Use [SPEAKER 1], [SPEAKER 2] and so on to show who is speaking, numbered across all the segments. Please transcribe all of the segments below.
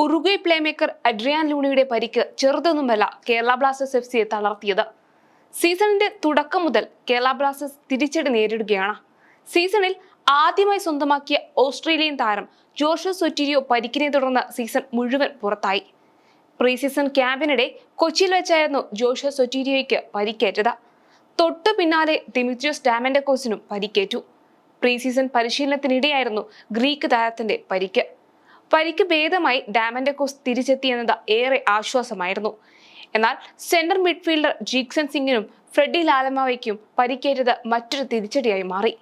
[SPEAKER 1] Uruguay playmaker Adrian ലൂണയുടെ പരിക്ക് ചെറുതൊന്നുമല്ല Kerala Blasters എഫ്.സിയെ തളർത്തിയത്. സീസണിന്റെ തുടക്കം മുതൽ കേരള ബ്ലാസ്റ്റേഴ്സ് തിരിച്ചടി നേരിടുകയാണ്. സീസണിൽ ആദ്യമായി സ്വന്തമാക്കിയ ഓസ്ട്രേലിയൻ താരം ജോഷുവ സൊറ്റീരിയോ പരിക്കിനെ തുടർന്ന് സീസൺ മുഴുവൻ പുറത്തായി. പ്രീ സീസൺ ക്യാമ്പിനിടെ കൊച്ചിയിൽ വെച്ചായിരുന്നു ജോഷുവ സൊറ്റീരിയോയ്ക്ക് പരിക്കേറ്റത്. തൊട്ടു പിന്നാലെ ദിമിത്രിയോസ് ഡാമന്റക്കോസിനും പരിക്കേറ്റു. പ്രീ സീസൺ പരിശീലനത്തിനിടെയായിരുന്നു ഗ്രീക്ക് താരത്തിന്റെ പരിക്ക് ഭേദമായി ഡാമന്റക്കോസ് തിരിച്ചെത്തിയെന്നത് ഏറെ ആശ്വാസമായിരുന്നു. എന്നാൽ സെന്റർ മിഡ്ഫീൽഡർ ജീക്സൺ സിംഗിനും ഫ്രെഡി ലാലമാവയ്ക്കും പരിക്കേറ്റത് മറ്റൊരു തിരിച്ചടിയായി മാറി.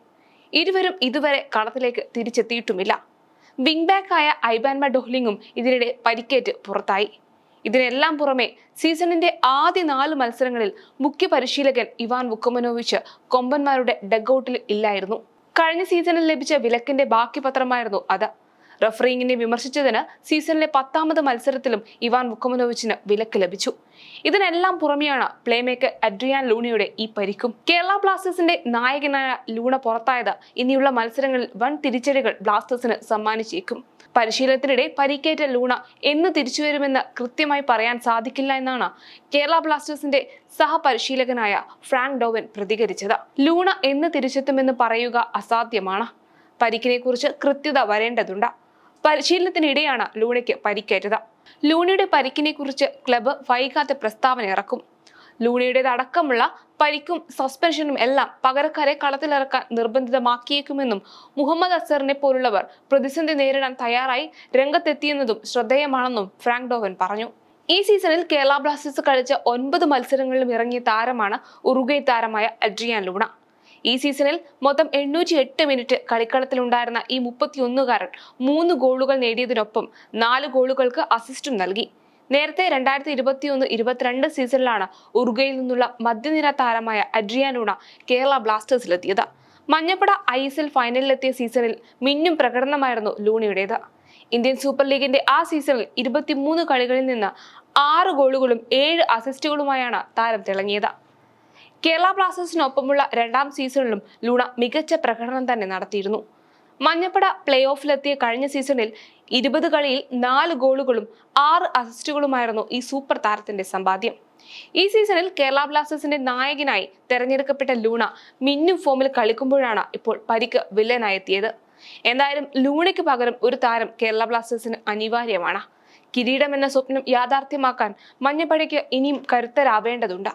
[SPEAKER 1] ഇരുവരും ഇതുവരെ കളത്തിലേക്ക് തിരിച്ചെത്തിയിട്ടുമില്ല. വിംഗ് ബാക്കായ ഐബാൻ ഡോഹ്ലിംഗും ഇതിനിടെ പരിക്കേറ്റ് പുറത്തായി. ഇതിനെല്ലാം പുറമെ സീസണിന്റെ ആദ്യ 4 മത്സരങ്ങളിൽ മുഖ്യ പരിശീലകൻ ഇവാൻ വുക്കമനോവിച്ച് കൊമ്പന്മാരുടെ ഡഗ്ഔട്ടിൽ ഇല്ലായിരുന്നു. കഴിഞ്ഞ സീസണിൽ ലഭിച്ച വിലക്കിന്റെ ബാക്കി പത്രമായിരുന്നു അത്. റഫറിങ്ങിനെ വിമർശിച്ചതിന് സീസണിലെ 10ാമത് മത്സരത്തിലും ഇവാൻ വുക്കമനോവിച്ചിന് വിലക്ക് ലഭിച്ചു. ഇതിനെല്ലാം പുറമെയാണ് പ്ലേമേക്കർ അഡ്രിയാൻ ലൂണയുടെ ഈ പരിക്കും. കേരള ബ്ലാസ്റ്റേഴ്സിന്റെ നായകനായ ലൂണ പുറത്തായത് ഇനിയുള്ള മത്സരങ്ങളിൽ വൻ തിരിച്ചടികൾ ബ്ലാസ്റ്റേഴ്സിന് സമ്മാനിച്ചേക്കും. പരിശീലനത്തിനിടെ പരിക്കേറ്റ ലൂണ എന്ന് തിരിച്ചുവരുമെന്ന് കൃത്യമായി പറയാൻ സാധിക്കില്ല എന്നാണ് കേരള ബ്ലാസ്റ്റേഴ്സിന്റെ സഹപരിശീലകനായ ഫ്രാങ്ക് ഡോവൻ പ്രതികരിച്ചത്. ലൂണ എന്ന് തിരിച്ചെത്തുമെന്ന് പറയുക അസാധ്യമാണ്. പരിക്കിനെ കുറിച്ച് കൃത്യത വരേണ്ടതുണ്ട്. പരിശീലനത്തിനിടെയാണ് ലൂണയ്ക്ക് പരിക്കേറ്റത്. ലൂണയുടെ പരിക്കിനെ കുറിച്ച് ക്ലബ്ബ് വൈകാതെ പ്രസ്താവന ഇറക്കും. ലൂണയുടേതടക്കമുള്ള പരിക്കും സസ്പെൻഷനും എല്ലാം പകരക്കാരെ കളത്തിലിറക്കാൻ നിർബന്ധിതമാക്കിയേക്കുമെന്നും മുഹമ്മദ് അസറിനെ പോലുള്ളവർ പ്രതിസന്ധി നേരിടാൻ തയ്യാറായി രംഗത്തെത്തിയെന്നതും ശ്രദ്ധേയമാണെന്നും ഫ്രാങ്ക് ഡോവൻ പറഞ്ഞു. ഈ സീസണിൽ കേരള ബ്ലാസ്റ്റേഴ്സ് കളിച്ച 9 മത്സരങ്ങളിലും ഇറങ്ങിയ താരമാണ് ഉറുഗ്വേ താരമായ അഡ്രിയാൻ ലൂണ. ഈ സീസണിൽ മൊത്തം 808 മിനിറ്റ് കളിക്കളത്തിലുണ്ടായിരുന്ന ഈ 31കാരൻ 3 ഗോളുകൾ നേടിയതിനൊപ്പം 4 ഗോളുകൾക്ക് അസിസ്റ്റും നൽകി. നേരത്തെ 2021-22 സീസണിലാണ് ഉറുഗ്വേയിൽ നിന്നുള്ള മധ്യനിര താരമായ അഡ്രിയാൻ ലൂണ കേരള ബ്ലാസ്റ്റേഴ്സിലെത്തിയത്. മഞ്ഞപ്പട ISL ഫൈനലിലെത്തിയ സീസണിൽ മിന്നും പ്രകടനമായിരുന്നു ലൂണയുടേത്. ഇന്ത്യൻ സൂപ്പർ ലീഗിന്റെ ആ സീസണിൽ 23 കളികളിൽ നിന്ന് 6 ഗോളുകളും 7 അസിസ്റ്റുകളുമായാണ് താരം തിളങ്ങിയത്. കേരള ബ്ലാസ്റ്റേഴ്സിനൊപ്പമുള്ള 2ാം സീസണിലും ലൂണ മികച്ച പ്രകടനം തന്നെ നടത്തിയിരുന്നു. മഞ്ഞപ്പട പ്ലേ ഓഫിലെത്തിയ കഴിഞ്ഞ സീസണിൽ 20 കളിയിൽ 4 ഗോളുകളും 6 അസിസ്റ്റുകളുമായിരുന്നു ഈ സൂപ്പർ താരത്തിന്റെ സമ്പാദ്യം. ഈ സീസണിൽ കേരള ബ്ലാസ്റ്റേഴ്സിന്റെ നായകനായി തെരഞ്ഞെടുക്കപ്പെട്ട ലൂണ മിന്നും ഫോമിൽ കളിക്കുമ്പോഴാണ് ഇപ്പോൾ പരിക്ക് വില്ലനായി എത്തിയത്. എന്തായാലും ലൂണയ്ക്ക് പകരം ഒരു താരം കേരള ബ്ലാസ്റ്റേഴ്സിന് അനിവാര്യമാണ്. കിരീടം എന്ന സ്വപ്നം യാഥാർത്ഥ്യമാക്കാൻ മഞ്ഞപ്പടയ്ക്ക് ഇനിയും കരുത്തരാവേണ്ടതുണ്ട്.